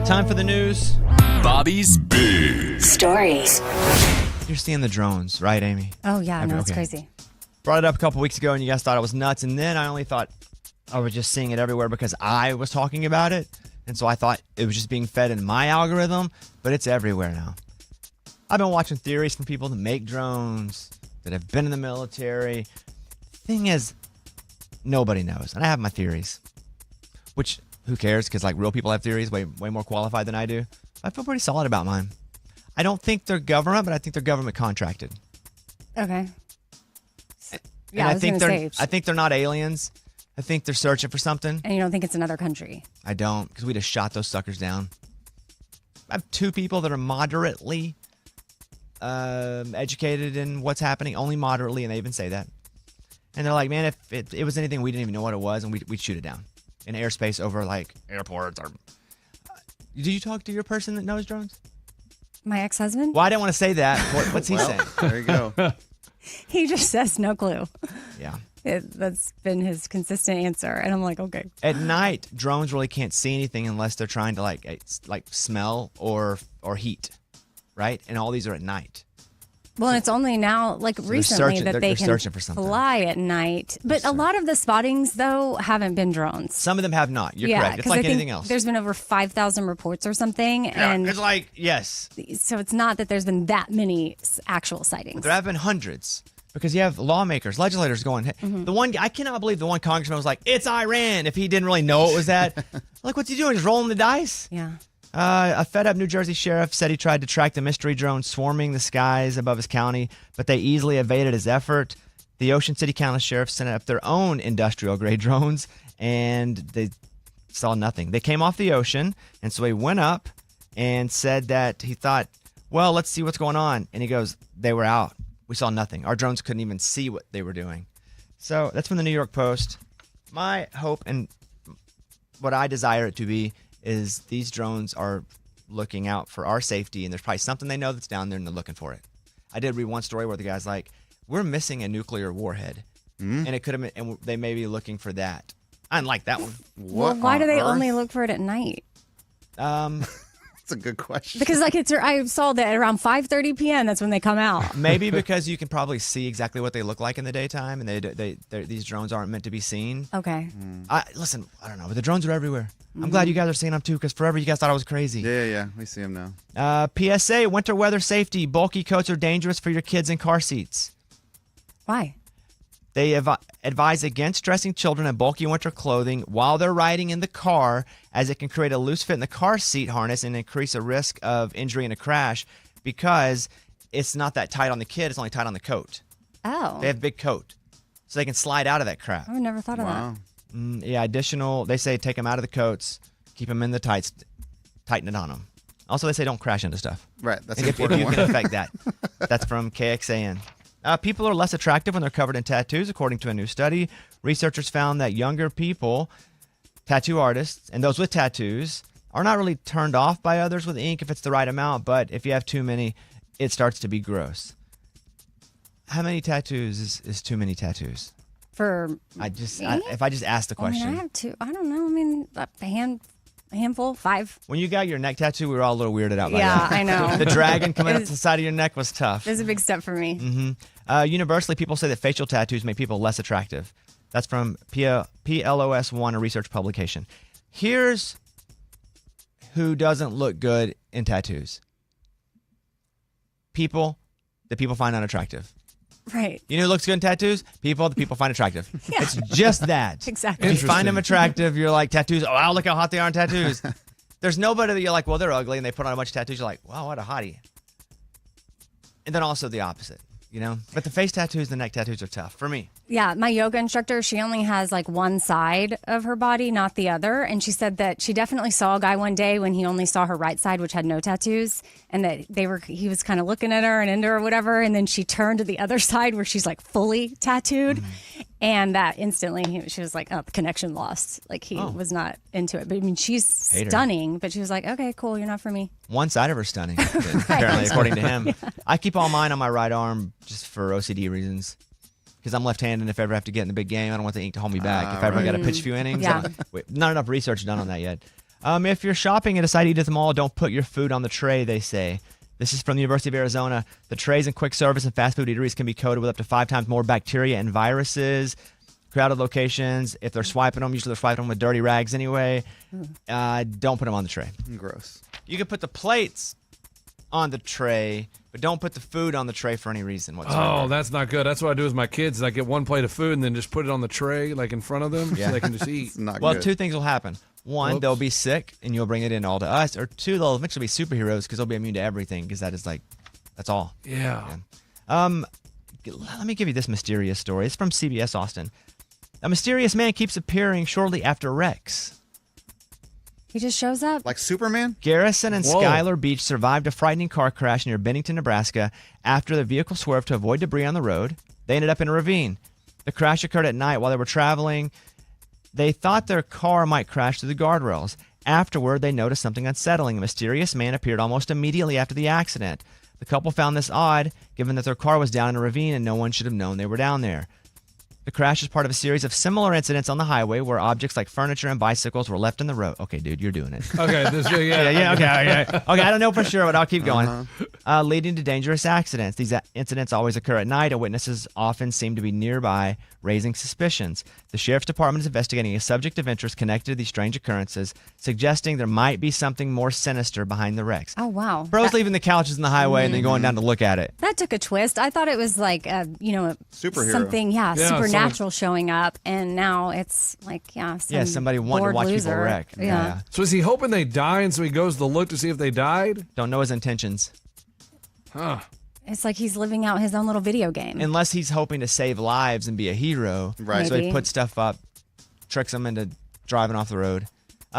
Time for the news. Bobby's Big Stories. You're seeing the drones, right, Amy? Oh, yeah. No, it's Okay. crazy. Brought it up a couple weeks ago, and you guys thought I was nuts. And then I only thought I was just seeing it everywhere because I was talking about it. And so I thought it was just being fed in my algorithm, but it's everywhere now. I've been watching theories from people that make drones, that have been in the military. Thing is, nobody knows. And I have my theories, which who cares? Because like real people have theories way more qualified than I do. I feel pretty solid about mine. I don't think they're government, but I think they're government contracted. Okay. Yeah, I think they're not aliens. I think they're searching for something. And you don't think it's another country? I don't, because we just shot those suckers down. I have two people that are moderately educated in what's happening, only moderately, and they even say that. And they're like, man, if it was anything, we didn't even know what it was, and we'd shoot it down in airspace over like airports. Or did you talk to your person that knows drones? My ex-husband? Well, I didn't want to say that. What's he saying? There you go. He just says no clue. Yeah. That's been his consistent answer. And I'm like, okay. At night, drones really can't see anything unless they're trying to like smell or heat, right? And all these are at night. Well, and it's only now, like recently, that they can fly at night. But a lot of the spottings, though, haven't been drones. Some of them have not. You're correct. It's like anything else. There's been over 5,000 reports or something. Yeah, and it's like, yes. So it's not that there's been that many actual sightings. But there have been hundreds. Because you have lawmakers, legislators going, hey, the one, I cannot believe the one congressman was like, it's Iran, if he didn't really know it was that. Like, what's he doing? Just rolling the dice? Yeah. A fed-up New Jersey sheriff said he tried to track the mystery drone swarming the skies above his county, but they easily evaded his effort. The Ocean City County Sheriff sent up their own industrial-grade drones, and they saw nothing. They came off the ocean, and so he went up and said that he thought, well, let's see what's going on. And he goes, they were out. We saw nothing. Our drones couldn't even see what they were doing. So that's from the New York Post. My hope and what I desire it to be is these drones are looking out for our safety, and there's probably something they know that's down there and they're looking for it. I did read one story where the guy's like, we're missing a nuclear warhead. And it could have been, and they may be looking for that. I didn't like that one. Well, why do they only look for it at night? That's a good question. Because I saw that around 5:30 p.m. That's when they come out. Maybe because you can probably see exactly what they look like in the daytime, and these drones aren't meant to be seen. Okay. Listen, I don't know, but the drones are everywhere. I'm glad you guys are seeing them too, because forever you guys thought I was crazy. Yeah. We see them now. PSA, winter weather safety. Bulky coats are dangerous for your kids in car seats. Why? They advise against dressing children in bulky winter clothing while they're riding in the car, as it can create a loose fit in the car seat harness and increase a risk of injury in a crash, because it's not that tight on the kid, it's only tight on the coat. Oh. They have a big coat, so they can slide out of that crap. I've never thought of that. Yeah, they say take them out of the coats, keep them in the tights, tighten it on them. Also, they say don't crash into stuff. Right, that's if you can affect that. That's from KXAN. People are less attractive when they're covered in tattoos, according to a new study. Researchers found that younger people, tattoo artists, and those with tattoos are not really turned off by others with ink if it's the right amount, but if you have too many, it starts to be gross. How many tattoos is too many tattoos? If I just asked the question. I have two. I don't know. I mean, a handful, 5. When you got your neck tattoo, we were all a little weirded out by that. Yeah, I know. The dragon coming up the side of your neck was tough. It was a big step for me. Universally, people say that facial tattoos make people less attractive. That's from PLOS1, a research publication. Here's who doesn't look good in tattoos. People that people find unattractive. Right. You know who looks good in tattoos? People that people find attractive. Yeah. It's just that. Exactly. If you find them attractive, you're like, tattoos, oh, wow, look how hot they are in tattoos. There's nobody that you're like, well, they're ugly, and they put on a bunch of tattoos. You're like, wow, what a hottie. And then also the opposite, you know? But the face tattoos, the neck tattoos are tough for me. Yeah, my yoga instructor, she only has like one side of her body, not the other. And she said that she definitely saw a guy one day when he only saw her right side, which had no tattoos, and that he was kind of looking at her and into her or whatever. And then she turned to the other side where she's like fully tattooed. And that instantly, she was like, oh, the connection lost. Like he was not into it. But I mean, she's stunning, but she was like, okay, cool, you're not for me. One side of her stunning, apparently, according to him. Yeah. I keep all mine on my right arm just for OCD reasons. Because I'm left-handed, and if I ever have to get in the big game, I don't want the ink to hold me back. If I ever got to pitch a few innings, not enough research done on that yet. If you're shopping and decide to eat at the mall, don't put your food on the tray, they say. This is from the University of Arizona. The trays in quick service and fast food eateries can be coated with up to 5 times more bacteria and viruses. Crowded locations, if they're swiping them, usually they're swiping them with dirty rags anyway. Don't put them on the tray. Gross. You can put the plates on the tray, but don't put the food on the tray for any reason whatsoever. Oh, that's not good. That's what I do with my kids. Is I get one plate of food and then just put it on the tray, like in front of them, so they can just eat. It's not Well, good. 2 things will happen. 1, they'll be sick, and you'll bring it in all to us. Or 2, they'll eventually be superheroes because they'll be immune to everything because that is like, that's all. Yeah. Let me give you this mysterious story. It's from CBS Austin. A mysterious man keeps appearing shortly after wrecks. He just shows up. Like Superman? Garrison and Whoa. Skylar Beach survived a frightening car crash near Bennington, Nebraska after the vehicle swerved to avoid debris on the road. They ended up in a ravine. The crash occurred at night while they were traveling. They thought their car might crash through the guardrails. Afterward, they noticed something unsettling. A mysterious man appeared almost immediately after the accident. The couple found this odd, given that their car was down in a ravine and no one should have known they were down there. The crash is part of a series of similar incidents on the highway where objects like furniture and bicycles were left in the road. Okay, dude, you're doing it. Okay. Okay, I don't know for sure, but I'll keep going. Leading to dangerous accidents. These incidents always occur at night, and witnesses often seem to be nearby, raising suspicions. The sheriff's department is investigating a subject of interest connected to these strange occurrences, suggesting there might be something more sinister behind the wrecks. Oh, wow. Bro's leaving the couches in the highway and then going down to look at it. That took a twist. I thought it was like, Superhero. something, Yeah, supernatural showing up. And now it's like, Somebody wanting to bored watch loser. people wreck. Yeah. So is he hoping they die, and so he goes to look to see if they died? Don't know his intentions. Huh. It's like he's living out his own little video game. Unless he's hoping to save lives and be a hero. Right. So he Maybe. puts stuff up, tricks them into driving off the road.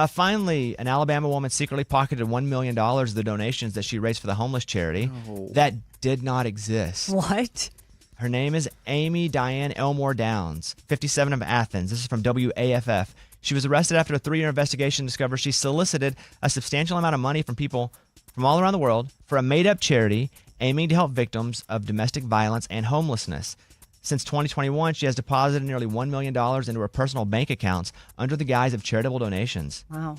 Finally, an Alabama woman secretly pocketed $1 million of the donations that she raised for the homeless charity. That did not exist. What? Her name is Amy Diane Elmore Downs, 57 of Athens. This is from WAFF. She was arrested after a 3-year investigation discovered she solicited a substantial amount of money from people from all around the world for a made-up charity aiming to help victims of domestic violence and homelessness. Since 2021, she has deposited nearly $1 million into her personal bank accounts under the guise of charitable donations. Wow.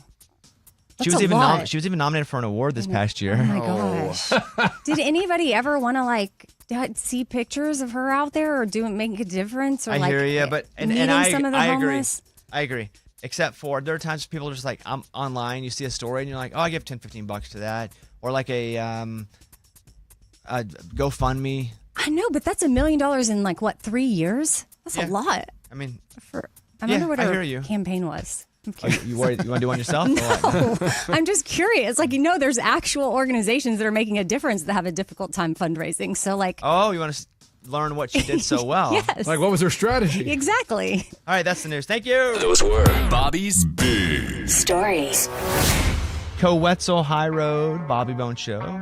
She was even nominated for an award this past year. Oh my gosh. Did anybody ever want to see pictures of her out there or make a difference? Or I hear you, but meeting some of the homeless? I agree. Except for there are times people are just like, I'm online, you see a story and you're like, oh, I give $10-15 to that. Or like a GoFundMe. I know, but that's $1 million in 3 years? That's a lot. I mean, I wonder what I hear her you. campaign was. I'm oh, curious. you worried? You want to do one yourself? Or what? No, I'm just curious. There's actual organizations that are making a difference that have a difficult time fundraising. So oh, you want to learn what she did so well? Yes. Like, what was her strategy? Exactly. All right, that's the news. Thank you. Those were Bobby's Big Stories. Co-Wetzel High Road, Bobby Bone Show.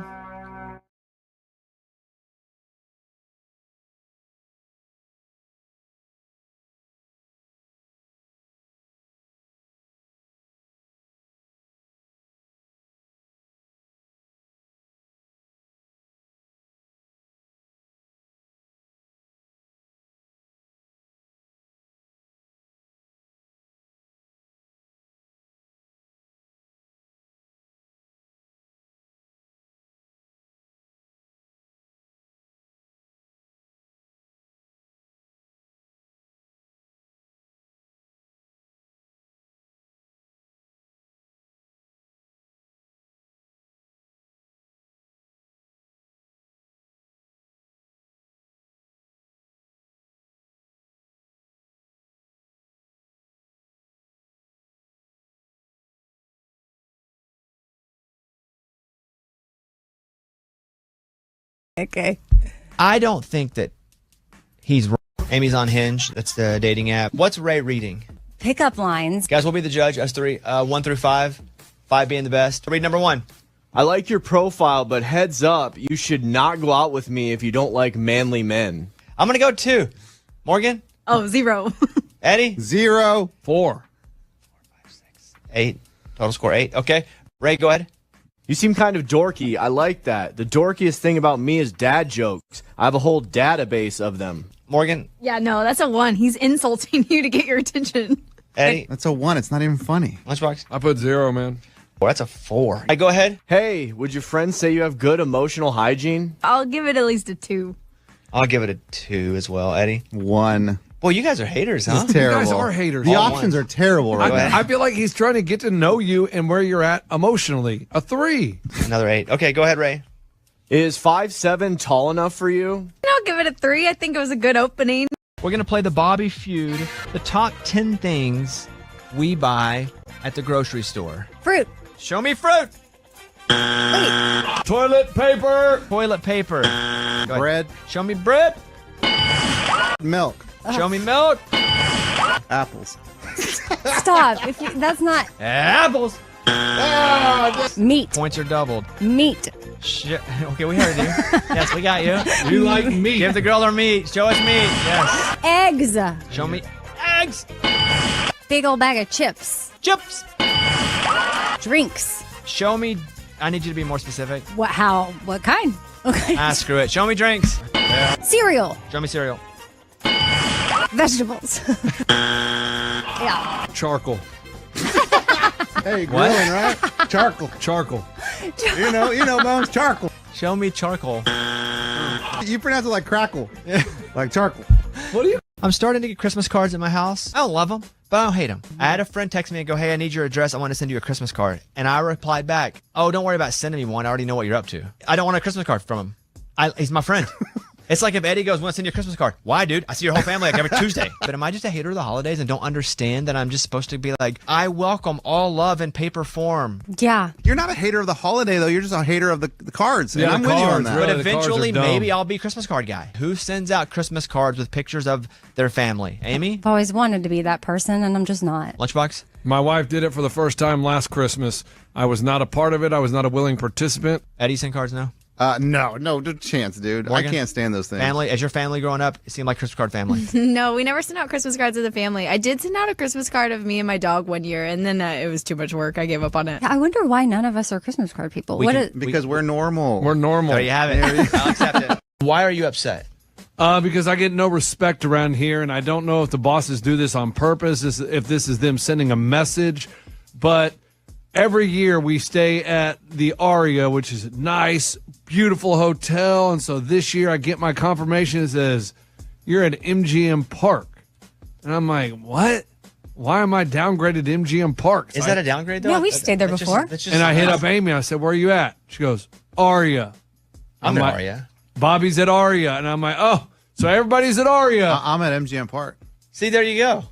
Okay. I don't think that he's wrong. Amy's on Hinge. That's the dating app. What's Ray reading? Pickup lines. Guys, we'll be the judge. Us three, 1 through 5. 5 being the best. Read number 1. I like your profile, but heads up, you should not go out with me if you don't like manly men. I'm going to go 2. Morgan? Oh, 0. Eddie? 0. 4. 8. Total score 8. Okay. Ray, go ahead. You seem kind of dorky. I like that. The dorkiest thing about me is dad jokes. I have a whole database of them. Morgan? Yeah, no, that's a 1. He's insulting you to get your attention. Eddie? That's a 1. It's not even funny. Lunchbox? I put 0, man. Well, that's a 4. Go ahead. Hey, would your friends say you have good emotional hygiene? I'll give it at least a 2. I'll give it a 2 as well, Eddie. 1. Well, you guys are haters, huh? It's terrible. You guys are haters. The All options are terrible right now. I feel like he's trying to get to know you and where you're at emotionally. A 3. Another 8. Okay, go ahead, Ray. Is 5'7" tall enough for you? I'll give it a 3. I think it was a good opening. We're going to play the Bobby Feud, the top 10 things we buy at the grocery store. Fruit. Show me fruit. Toilet paper. Toilet paper. Go ahead. Bread. Show me bread. Milk. Show me milk. Apples. Stop. That's not Apples. meat. Points are doubled. Meat. Okay, we heard you. Yes, we got you. You like meat. Give the girl her meat. Show us meat. Yes. Eggs. Show me eggs. Big old bag of chips. Chips. Drinks. Show me. I need you to be more specific. What? How? What kind? Okay. Screw it. Show me drinks. Cereal. Show me cereal. Vegetables. Yeah. Charcoal. Hey, grilling, right? Charcoal. Charcoal. You know, Bones, charcoal. Show me charcoal. You pronounce it like crackle. Like charcoal. What do you? I'm starting to get Christmas cards at my house. I don't love them, but I don't hate them. I had a friend text me and go, hey, I need your address. I want to send you a Christmas card. And I replied back, oh, don't worry about sending me one. I already know what you're up to. I don't want a Christmas card from him. He's my friend. It's like if Eddie goes, want to send you a Christmas card. Why, dude? I see your whole family like every Tuesday. But am I just a hater of the holidays and don't understand that I'm just supposed to be like, I welcome all love in paper form. Yeah. You're not a hater of the holiday, though. You're just a hater of the cards. Yeah, And I'm the with you on cards, that. really. But the cards are eventually, dumb. maybe I'll be a Christmas card guy. Who sends out Christmas cards with pictures of their family? Amy? I've always wanted to be that person, and I'm just not. Lunchbox? My wife did it for the first time last Christmas. I was not a part of it. I was not a willing participant. Eddie send cards now? No chance, dude. Morgan? I can't stand those things. Family? As your family growing up, it seemed like Christmas card family. No, we never sent out Christmas cards as a family. I did send out a Christmas card of me and my dog one year, and then it was too much work. I gave up on it. I wonder why none of us are Christmas card people. Because we're normal. We're normal. There you have it. I'll accept it. Why are you upset? Because I get no respect around here, and I don't know if the bosses do this on purpose, if this is them sending a message, but every year we stay at the Aria, which is a nice, beautiful hotel, and so this year I get my confirmation that says, you're at MGM Park. And I'm like, what? Why am I downgraded to MGM Park? Is that a downgrade, though? Yeah, we've stayed there That's before. And I hit up Amy. I said, where are you at? She goes, Aria. I'm at like, Aria. Bobby's at Aria. And I'm like, oh, so everybody's at Aria. I'm at MGM Park. See, there you go.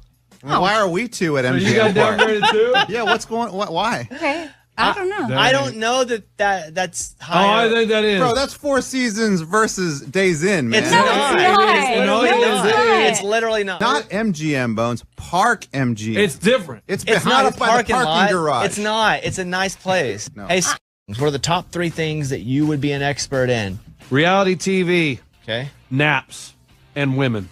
Why are we two at MGM You got Park? downgraded too? Yeah, what's going on? Why? Okay. I don't know. I don't know that's Oh, higher. I think that is. Bro, that's Four Seasons versus Days Inn, man. It's No, not. it's not. No, it is. It's literally not. Not MGM, Bones. Park MGM. It's different. It's It's behind not a us by the parking parking lot. garage. It's not. It's a nice place. No. Hey, what are the top 3 things that you would be an expert in? Reality TV, Okay. naps, and women.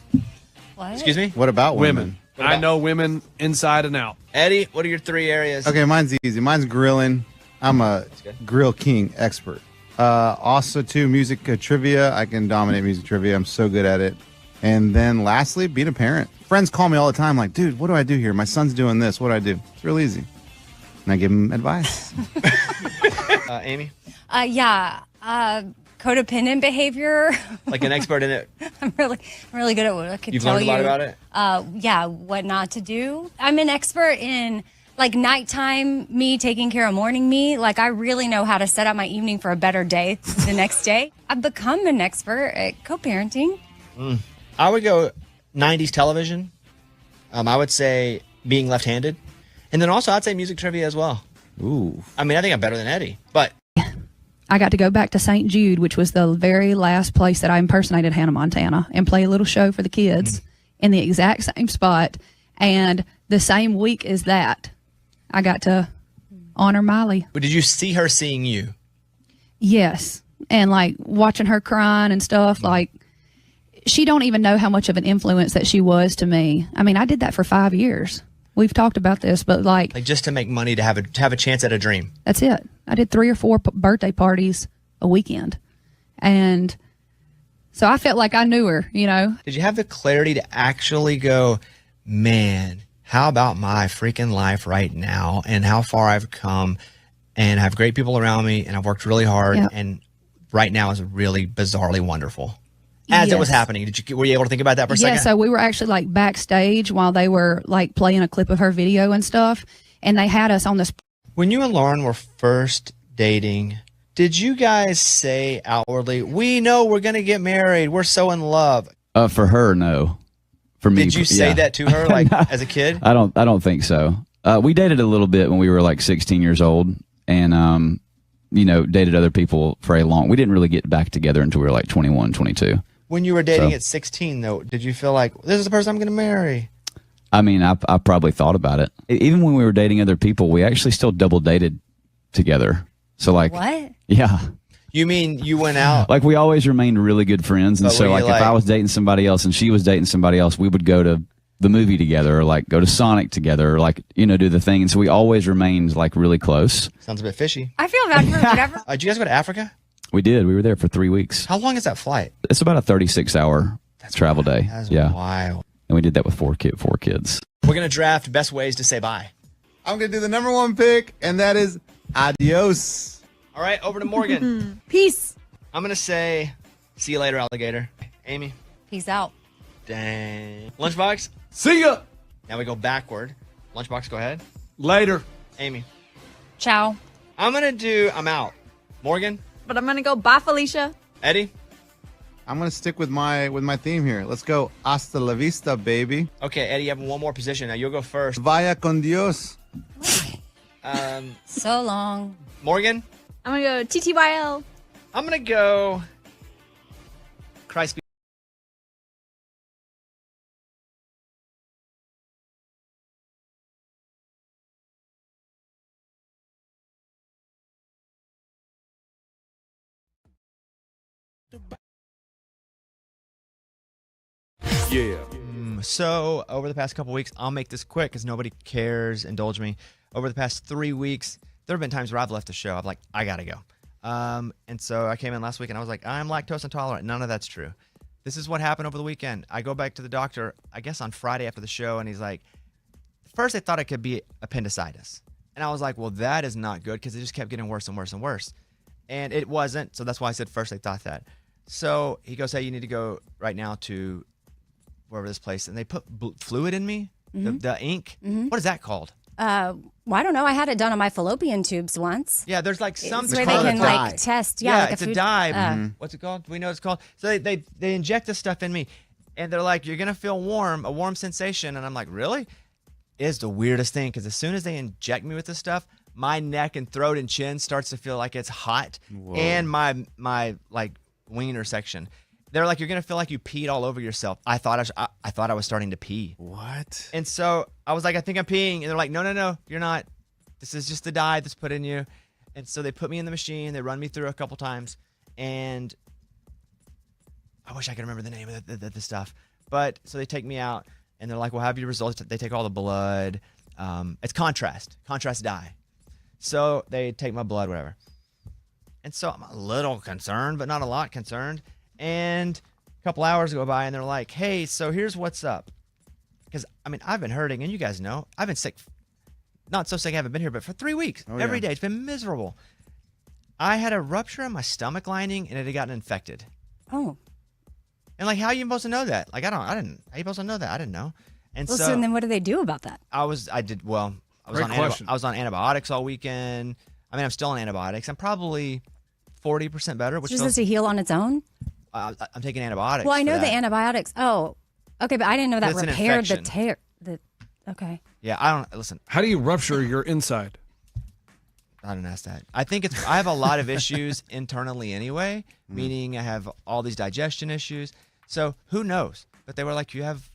What? Excuse me? What about Women. What I about- know women inside and out. Eddie, what are your 3 areas? Okay, mine's easy. Mine's grilling. I'm a grill king expert. Also, too, music trivia. I can dominate music trivia. I'm so good at it. And then lastly, being a parent. Friends call me all the time like, dude, what do I do here? My son's doing this. What do I do? It's real easy. And I give him advice. Amy? Codependent behavior. Like an expert in it. I'm really good at what I could You've tell learned a you. lot about it? What not to do. I'm an expert in like nighttime me taking care of morning me. Like I really know how to set up my evening for a better day the next day. I've become an expert at co-parenting. I would go 90s television. I would say being left-handed. And then also I'd say music trivia as well. Ooh. I mean, I think I'm better than Eddie. But I got to go back to St. Jude, which was the very last place that I impersonated Hannah Montana and play a little show for the kids in the exact same spot. And the same week as that, I got to honor Miley. But did you see her seeing you? Yes. And like watching her crying and stuff, like she don't even know how much of an influence that she was to me. I mean, I did that for 5 years. We've talked about this, but like Just to make money to have a chance at a dream. that's it. I did 3 or 4 birthday parties a weekend. And so I felt like I knew her, you know. Did you have the clarity to actually go, man, how about my freaking life right now and how far I've come and I have great people around me, and I've worked really hard, Yep. and right now is really bizarrely wonderful. As it was Yes. happening, were you able to think about that for a Yeah, second? so we were actually like backstage while they were like playing a clip of her video and stuff, and they had us on this. When you and Lauren were first dating, did you guys say outwardly, "We know we're going to get married. We're so in love"? For her, no. For me, Did you say yeah. that to her, like as a kid? I don't think so. We dated a little bit when we were like 16 years old, and dated other people for a long. We didn't really get back together until we were like 21, 22. When you were dating So- at 16, though, did you feel like this is the person I'm going to marry? I mean, I probably thought about it. Even when we were dating other people, we actually still double dated together. So like, What? yeah, You mean you went out? like we always remained really good friends. And But so were like you if I was dating somebody else and she was dating somebody else, we would go to the movie together, or like go to Sonic together, or like do the thing. And so we always remained like really close. Sounds a bit fishy. I feel bad for whatever. Did you guys go to Africa? We did. We were there for 3 weeks. How long is that flight? It's about a 36-hour travel day. That's Yeah, wild. and we did that with four kids. We're going to draft best ways to say bye. I'm going to do the number one pick, and that is adios. All right, over to Morgan. Peace. I'm going to say, see you later, alligator. Amy. Peace out. Dang. Lunchbox. See ya. Now we go backward. Lunchbox, go ahead. Later. Amy. Ciao. I'm out. Morgan. But I'm gonna go bye, Felicia. Eddie. I'm going to stick with my theme here. Let's go hasta la vista, baby. Okay, Eddie, you have one more position. Now you'll go first. Vaya con Dios. So long. Morgan. I'm gonna go TTYL. I'm going to go Christ be. Yeah. So over the past couple weeks, I'll make this quick because nobody cares. Indulge me. Over the past 3 weeks, there have been times where I've left the show. I'm like, I gotta go. And so I came in last week and I was like, I'm lactose intolerant. None of that's true. This is what happened over the weekend. I go back to the doctor, I guess on Friday after the show, and he's like, first I thought it could be appendicitis. And I was like, well, that is not good because it just kept getting worse and worse and worse. And it wasn't. So that's why I said first I thought that. So he goes, hey, you need to go right now to wherever this place, and they put fluid in me, the ink. What is that called? Well, I don't know. I had it done on my fallopian tubes once. Yeah, there's like some. It's where called they a can dye. like test. Yeah, like it's a food- dye. What's it called? Do we know what it's called? So they inject this stuff in me, and they're like, you're gonna feel warm, a warm sensation, and I'm like, really? It's the weirdest thing because as soon as they inject me with this stuff, my neck and throat and chin starts to feel like it's hot, and my like wiener section. They're like, you're gonna feel like you peed all over yourself. I thought I was starting to pee. What? And so I was like, I think I'm peeing. And they're like, no, you're not. This is just the dye that's put in you. And so they put me in the machine. They run me through a couple times. And I wish I could remember the name of the stuff. But so they take me out and they're like, well, have your results. They take all the blood. It's contrast dye. So they take my blood, whatever. And so I'm a little concerned, but not a lot concerned. And a couple hours go by and they're like, hey, so here's what's up. Because, I mean, I've been hurting, and you guys know, I've been sick. Not so sick I haven't been here, but for 3 weeks. Every day. It's been miserable. I had a rupture in my stomach lining, and it had gotten infected. Oh. And, like, how are you supposed to know that? Like, how are you supposed to know that? I didn't know. And Well, so so then what do they do about that? I was on antibiotics all weekend. I mean, I'm still on antibiotics. I'm probably 40% better, which Just feels, to heal on its own? I'm taking antibiotics. Well, I for know the that. antibiotics. Oh, okay, but I didn't know that It's an repaired the infection. tear. Okay. Yeah, I don't listen. How do you rupture your inside? I didn't ask that. I think I have a lot of issues internally anyway, meaning I have all these digestion issues. So who knows? But they were like, you have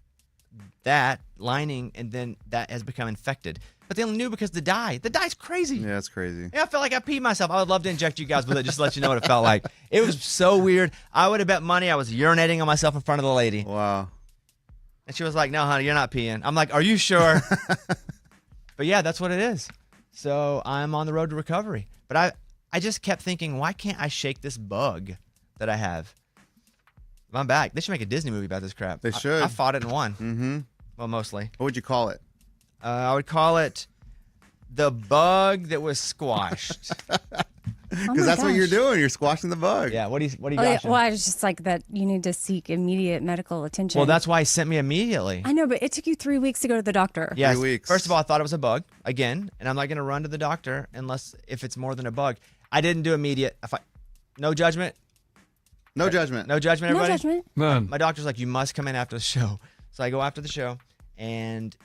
that lining, and then that has become infected. But they only knew because the dye's crazy. Yeah, that's crazy. Yeah, I felt like I peed myself. I would love to inject you guys with it just to let you know what it felt like. It was so weird. I would have bet money I was urinating on myself in front of the lady. Wow. And she was like, no, honey, you're not peeing. I'm like, are you sure? But yeah, that's what it is. So I'm on the road to recovery. But I just kept thinking, why can't I shake this bug that I have? I'm back. They should make a Disney movie about this crap. They should. I fought it and won. Mm-hmm. Well, mostly. What would you call it? I would call it the bug that was squashed. Because that's what you're doing. You're squashing the bug. Yeah. What do you Oh, yeah, got? well, I was just like that. You need to seek immediate medical attention. Well, that's why he sent me immediately. I know, but it took you 3 weeks to go to the doctor. Yes. 3 weeks. First of all, I thought it was a bug again, and I'm not going to run to the doctor unless if it's more than a bug. I didn't do immediate. No judgment. No judgment. No judgment, No everybody. judgment. None. My doctor's like, you must come in after the show. So I go after the show, and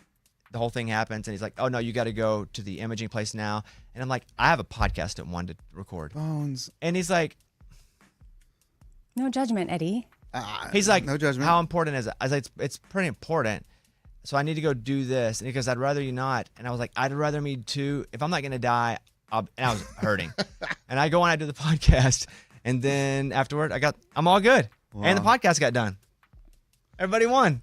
the whole thing happens, and he's like, oh, no, you got to go to the imaging place now. And I'm like, I have a podcast at 1 to record. Bones. And he's like, No judgment, Eddie. he's like, no judgment. How important is it? I was like, it's pretty important. So I need to go do this. And he goes, I'd rather you not. And I was like, I'd rather me too. If I'm not going to die, and I was hurting. And I go and I do the podcast. And then afterward, I'm all good. Wow. And the podcast got done. Everybody won.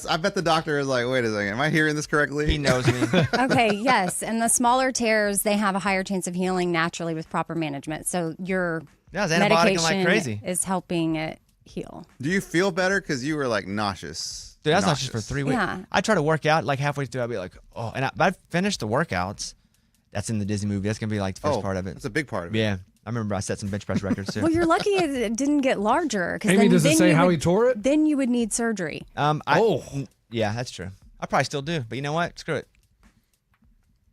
I bet the doctor is like, wait a second, am I hearing this correctly? He knows me. Okay, yes. And the smaller tears, they have a higher chance of healing naturally with proper management. So your Yeah, it's antibiotic medication like crazy. is helping it heal. Do you feel better? Because you were like nauseous. Dude, that's not just for 3 weeks. Yeah. I try to work out like halfway through. I'll be like, oh, and I finished the workouts. That's in the Disney movie. That's gonna be like the first part of it. That's a big part of it. Yeah, I remember I set some bench press records too. Well, you're lucky it didn't get larger. Amy, does it say how he tore it? Then you would need surgery. Yeah, that's true. I probably still do, but you know what? Screw it.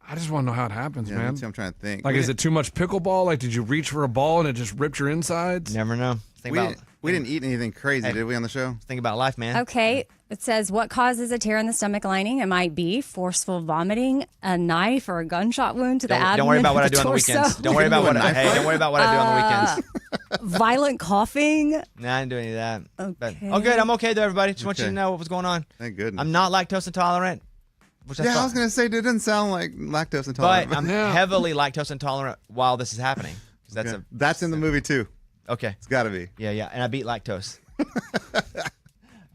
I just want to know how it happens, Yeah, man. me too. I'm trying to think. Like, is it too much pickleball? Like, did you reach for a ball and it just ripped your insides? Never know. We didn't eat anything crazy, Hey. did we, on the show? Think about life, man. Okay. It says what causes a tear in the stomach lining? It might be forceful vomiting, a knife, or a gunshot wound to the abdomen. Don't worry about what or I do on the torso. weekends. Don't worry about what don't worry about what I do on the weekends. Violent coughing. Nah, I didn't do any of that. But, Okay. oh, good. I'm okay though, everybody. Just want you to Okay. know what was going on. Thank goodness. I'm not lactose intolerant. Which Yeah, I was going to say, it didn't sound like lactose intolerant. But I'm heavily lactose intolerant while this is happening. 'Cause that's Okay. That's in the movie, too. Okay. It's got to be. Yeah. And I beat lactose.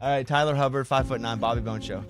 All right, Tyler Hubbard, 5'9", Bobby Bone Show.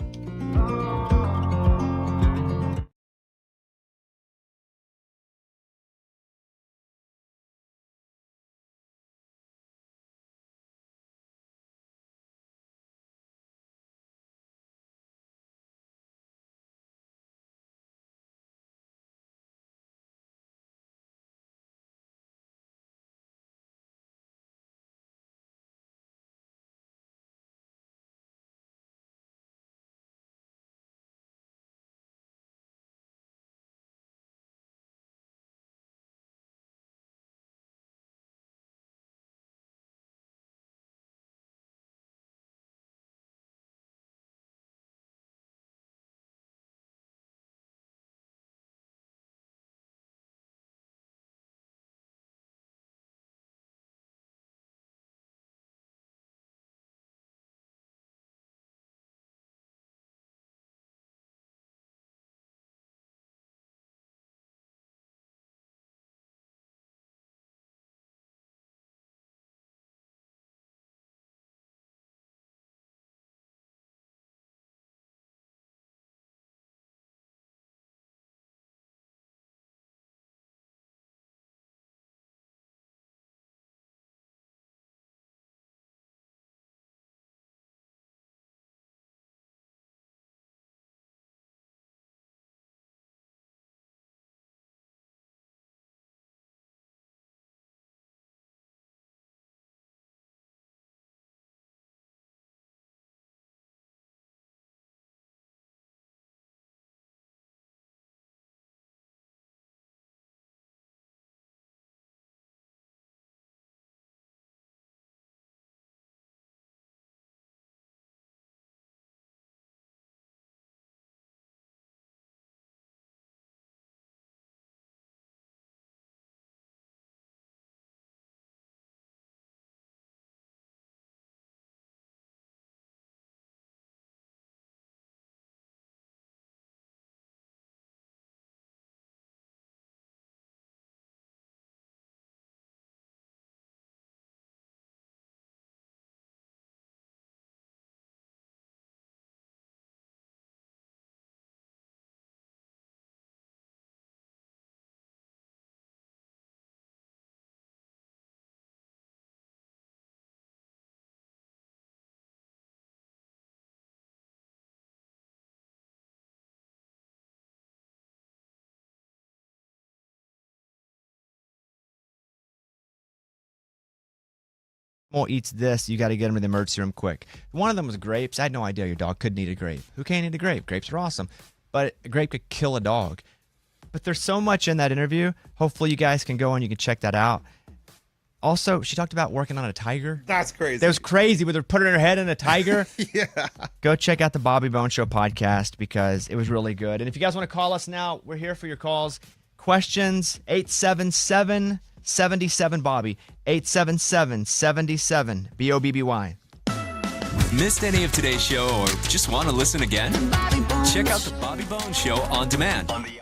animal eats this, you got to get them to the emergency room quick. One of them was grapes. I had no idea your dog couldn't eat a grape. Who can't eat a grape? Grapes are awesome. But a grape could kill a dog. But there's so much in that interview. Hopefully you guys can go and you can check that out. Also, she talked about working on a tiger. That's crazy. That was crazy with her putting her head in a tiger. Yeah. Go check out the Bobby Bone Show podcast because it was really good. And if you guys want to call us now, we're here for your calls. Questions, 877-77-Bobby. 877-77 BOBBY. Missed any of today's show or just want to listen again? Check out the Bobby Bone Show on demand on the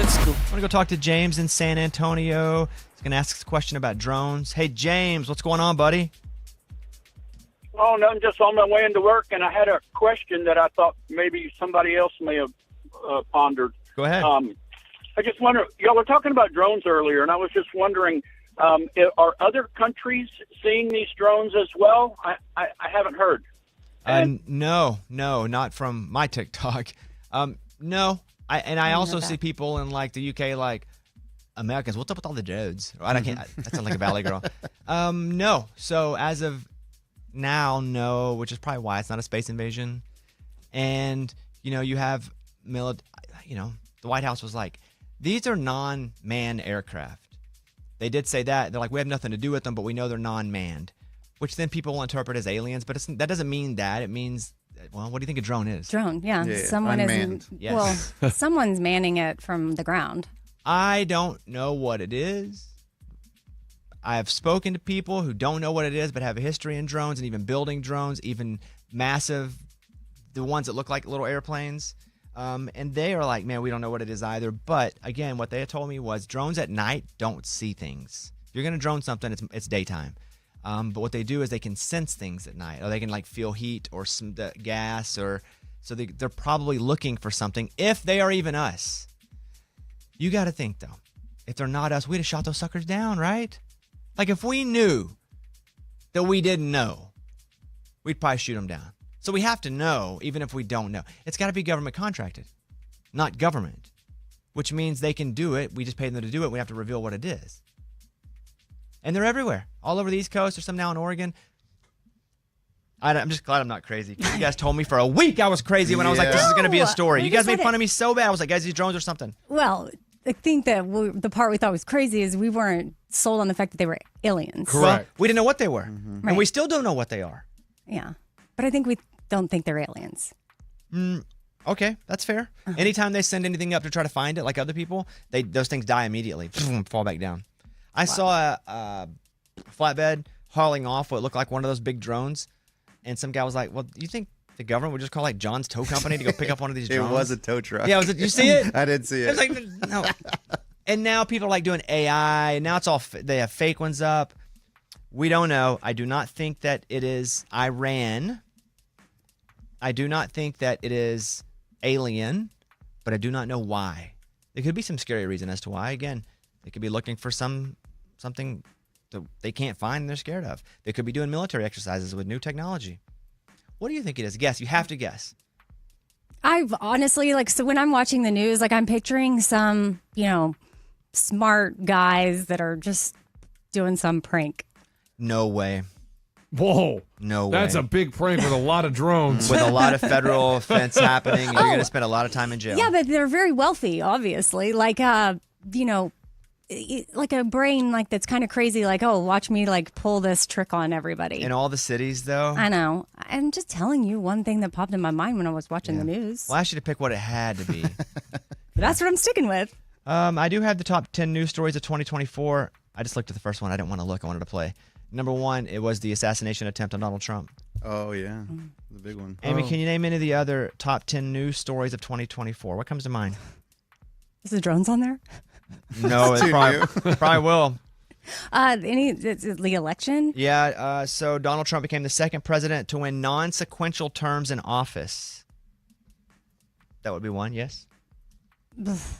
I want to go talk to James in San Antonio. He's going to ask us a question about drones. Hey, James, what's going on, buddy? Oh, nothing, just on my way into work, and I had a question that I thought maybe somebody else may have pondered. Go ahead. I just wonder, y'all were talking about drones earlier, and I was just wondering, are other countries seeing these drones as well? I haven't heard. No, not from my TikTok. No. I also see people in like the UK, like Americans. What's up with all the drones? I can't. That sounds like a Valley girl. No. So as of now, no. Which is probably why it's not a space invasion. And you have the White House was like, these are non-manned aircraft. They did say that. They're like, we have nothing to do with them, but we know they're non-manned, which then people will interpret as aliens. But that doesn't mean that. It means, well, what do you think a drone is? Drone, yeah. Someone unmanned. Yes. Well, someone's manning it from the ground. I don't know what it is. I have spoken to people who don't know what it is, but have a history in drones and even building drones, even massive, the ones that look like little airplanes. And they are like, man, we don't know what it is either. But again, what they had told me was drones at night don't see things. If you're going to drone something, it's daytime. But what they do is they can sense things at night, or they can like feel heat or some gas, or so they're probably looking for something. If they are even us, you got to think though, if they're not us, we'd have shot those suckers down, right? Like if we knew that we didn't know, we'd probably shoot them down. So we have to know, even if we don't know. It's got to be government contracted, not government, which means they can do it. We just pay them to do it. We have to reveal what it is. And they're everywhere, all over the East Coast. There's some now in Oregon. I'm just glad I'm not crazy. You guys told me for a week I was crazy when I was like, this is going to be a story. You guys made fun of me so bad. I was like, guys, these drones are something. Well, I think that the part we thought was crazy is we weren't sold on the fact that they were aliens. Correct. Well, we didn't know what they were. And we still don't know what they are. Yeah. But I think we don't think they're aliens. Okay, that's fair. Anytime they send anything up to try to find it, like other people, those things die immediately, fall back down. I saw a flatbed hauling off what looked like one of those big drones, and some guy was like, well, do you think the government would just call like John's Tow Company to go pick up one of these drones? It was a tow truck. Yeah, you see it? I did see it. It was like, no. And now people are like doing AI, and now it's all, they have fake ones up. We don't know. I do not think that it is Iran. I do not think that it is alien, but I do not know why. There could be some scary reason as to why. Again, they could be looking for something that they can't find and they're scared of. They could be doing military exercises with new technology. What do you think it is? Guess. You have to guess. I've honestly, so when I'm watching the news, I'm picturing some, smart guys that are just doing some prank. No way. Whoa. No way. That's a big prank with a lot of drones. With a lot of federal offense happening, and you're going to spend a lot of time in jail. Yeah, but they're very wealthy, obviously. Like a brain that's kind of crazy. Like, oh, watch me pull this trick on everybody. In all the cities, though. I know. I'm just telling you one thing that popped in my mind when I was watching the news. Well, I asked you to pick what it had to be. That's what I'm sticking with. I do have the top 10 news stories of 2024. I just looked at the first one. I didn't want to look. I wanted to play. Number one, it was the assassination attempt on Donald Trump. Oh, yeah. The big one. Amy, can you name any of the other top 10 news stories of 2024? What comes to mind? Is the drones on there? No, it probably will. The election? Yeah, so Donald Trump became the second president to win non-sequential terms in office. That would be one, yes? There's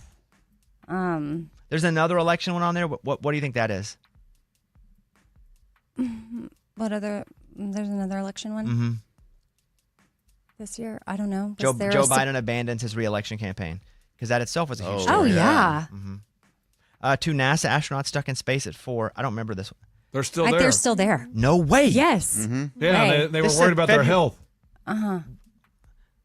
another election one on there. What do you think that is? There's another election one this year? I don't know. Joe Biden abandons his re-election campaign because that itself was a huge story. Oh, yeah. Two NASA astronauts stuck in space at 4. I don't remember this one. They're still there. They're still there. No way. Yes. Yeah, they were worried about their health. Let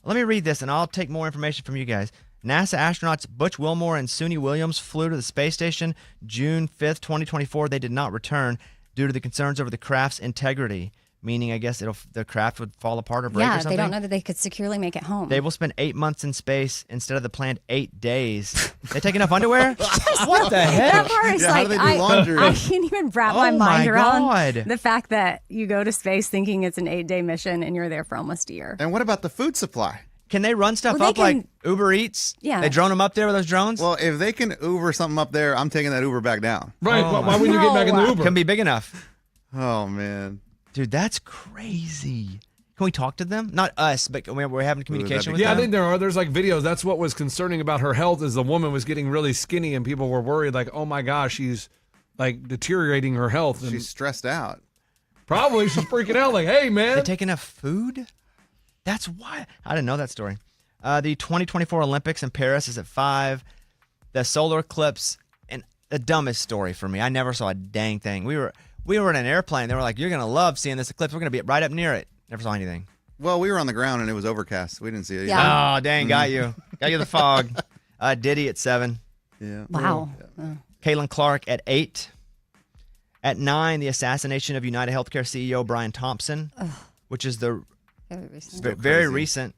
me read this, and I'll take more information from you guys. NASA astronauts Butch Wilmore and Suni Williams flew to the space station June 5th, 2024. They did not return due to the concerns over the craft's integrity, meaning I guess the craft would fall apart or break or something. Yeah, they don't know that they could securely make it home. They will spend 8 months in space instead of the planned 8 days. They take enough underwear? Yes, what the heck? That part is how do they do laundry? I can't even wrap my mind around God. the fact that you go to space thinking it's an 8-day mission and you're there for almost a year. And what about the food supply? Can they run stuff Well, up they like can- Uber Eats? Yeah. They drone them up there with those drones? Well, if they can Uber something up there, I'm taking that Uber back down. Right. Why wouldn't you get back in the Uber? Can be big enough. Oh man, dude, that's crazy. Can we talk to them? Not us, but we're having communication with Yeah, them. I think there's like videos. That's what was concerning about her health is the woman was getting really skinny and people were worried like, oh my gosh, she's like deteriorating her health. And she's stressed out. probably she's freaking out like, hey man. They take enough food? That's why. I didn't know that story. The 2024 Olympics in Paris is at 5. The solar eclipse, and the dumbest story for me. I never saw a dang thing. We were in an airplane. They were like, you're going to love seeing this eclipse. We're going to be right up near it. Never saw anything. Well, we were on the ground and it was overcast. We didn't see it. Yeah. Oh, dang, got you. Got you the fog. Diddy at 7. Yeah. Wow. Caitlin Clark at 8. At 9, the assassination of United Healthcare CEO Brian Thompson, which is the very recent.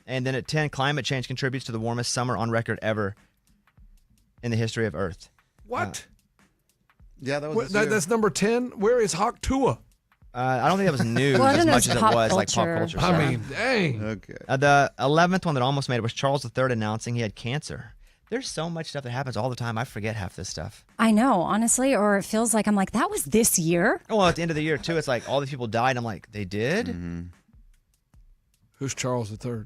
And then at 10, climate change contributes to the warmest summer on record ever in the history of Earth. What? Yeah, that was that's number 10. Where is Hawk Tua? I don't think that was news Well, I as don't know, much it's as it pop was like pop culture. culture. I stuff. mean, dang. Okay. The 11th one that almost made it was Charles III announcing he had cancer. There's so much stuff that happens all the time. I forget half this stuff. I know, honestly, or it feels like I'm like, that was this year? Oh, well, at the end of the year, too, it's like all these people died. I'm like, they did? Mm-hmm. Who's Charles III?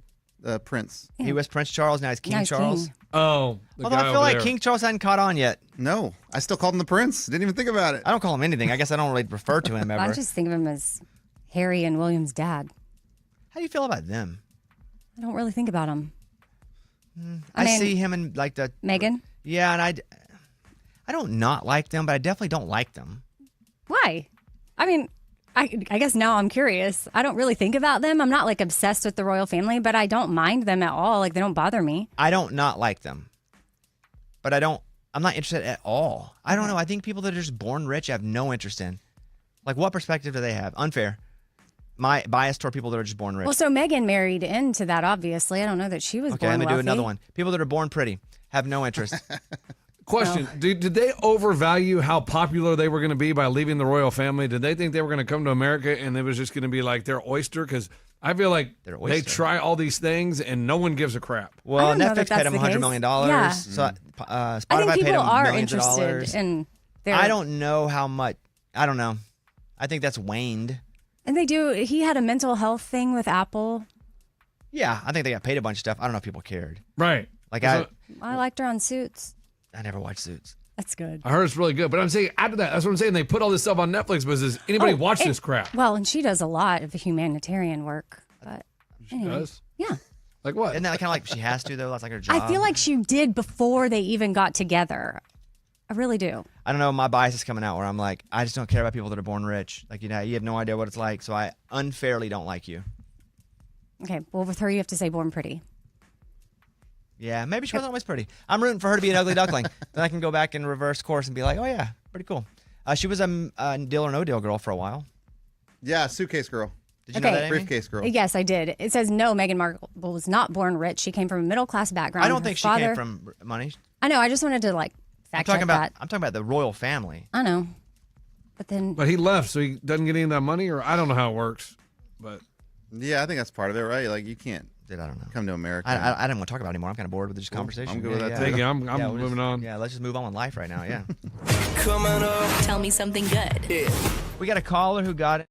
Prince. He was Prince Charles. Now he's King Now he's Charles. king. Oh, the Although guy I feel over like there. King Charles hadn't caught on yet. No, I still called him the Prince. Didn't even think about it. I don't call him anything. I guess I don't really refer to him ever. I just think of him as Harry and William's dad. How do you feel about them? I don't really think about him. I mean, see him in like the Megan? Yeah, and I don't not like them, but I definitely don't like them. Why? I mean, I guess now I'm curious. I don't really think about them. I'm not like obsessed with the royal family, but I don't mind them at all. Like they don't bother me. I don't not like them, but I'm not interested at all. I don't know. I think people that are just born rich I have no interest in. Like, what perspective do they have? Unfair. My bias toward people that are just born rich. Well, so Megan married into that, obviously. I don't know that she was Okay, born let me do wealthy. another one. People that are born pretty have no interest. Question: Did they overvalue how popular they were going to be by leaving the royal family? Did they think they were going to come to America and it was just going to be like their oyster? Because I feel like Their they oyster. try all these things and no one gives a crap. Well, don't know Netflix that paid that's them the $100 case. million. Yeah. So, Spotify I think paid people them are millions of interested dollars. in their. I don't know how much. I don't know. I think that's waned. And they do. He had a mental health thing with Apple. Yeah, I think they got paid a bunch of stuff. I don't know if people cared. Right. Like So- I liked her on Suits. I never watched Suits. That's good. I heard it's really good. But I'm saying after that, that's what I'm saying. They put all this stuff on Netflix, but does anybody watch and- this crap? Well, and she does a lot of humanitarian work. But She anyway. does? Yeah. Like what? Isn't that kind of like she has to though? That's like her job. I feel like she did before they even got together. I really do. I don't know. My bias is coming out where I'm like, I just don't care about people that are born rich. Like, you know, you have no idea what it's like. So I unfairly don't like you. Okay. Well, with her, you have to say born pretty. Yeah, maybe she wasn't always pretty. I'm rooting for her to be an ugly duckling. Then I can go back and reverse course and be like, oh yeah, pretty cool. She was a Deal or No Deal girl for a while. Yeah, suitcase girl. Did you know that, Amy? Briefcase girl. Yes, I did. It says no, Meghan Markle was not born rich. She came from a middle class background. I don't Her think she father, came from money. I know. I just wanted to like fact check that. I'm talking about the royal family. I know. But then But he left, so he doesn't get any of that money, or I don't know how it works. But Yeah, I think that's part of it, right? Like you can't I don't know. come to America. I don't want to talk about it anymore. I'm kind of bored with this conversation. I'm good with that, too. thank you. I'm Yeah, we'll moving just- on. Yeah, let's just move on with life right now. Yeah. Tell me something good. We got a caller who got it.